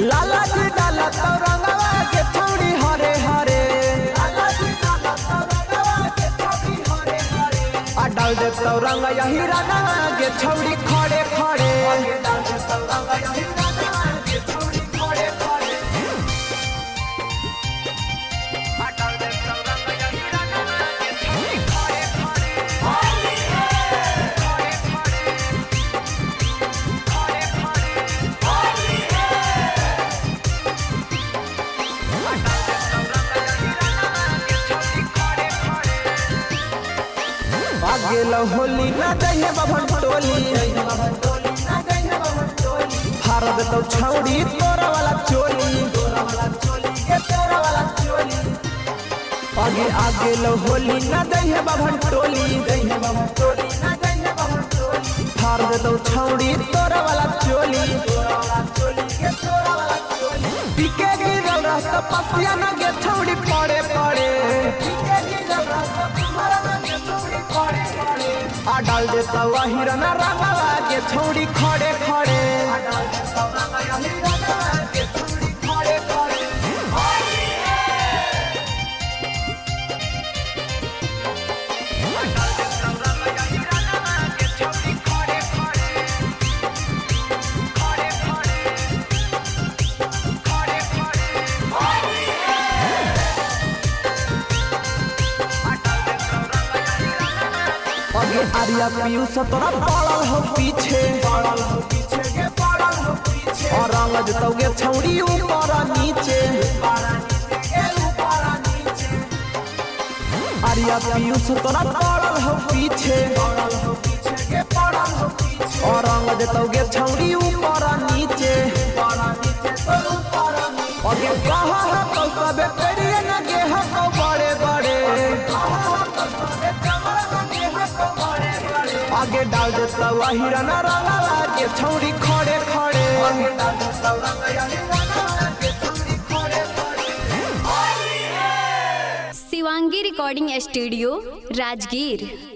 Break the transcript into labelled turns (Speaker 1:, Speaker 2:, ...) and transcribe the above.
Speaker 1: लाला जी डाला तो रंगवा के छौड़ी हरे हरे, आ डाल दे तो रंग यही रंगवा के छौड़ी खड़े खड़े। गेलो होली ना दहिया बभन टोली, भारत तो छौड़ी तोरा वाला चोली, आगे आगे लो होली ना दहिया बभन टोली, भारत तो छौड़ी तोरा वाला चोली। पीके गिरल रहता पसिया ना गे छौड़ी पड़े पड़े, आ डाल देता वही रना रंगवा के छौड़ी खड़े खड़े। आरिया पीयूष तोरा पड़ल हो पीछे, और रंग जतोगे छौड़ी ऊपर नीचे। आरिया पीयूष तोरा पड़ल हो पीछे, और रंग जतोगे छौड़ी ऊपर नीचे। और ये कहा है तो सबे करिए न गे हो बड़े बड़े, आगे डाल देता वही रना रंगवा के छौड़ी खड़े खड़े।
Speaker 2: Shivangi recording studio Rajgir.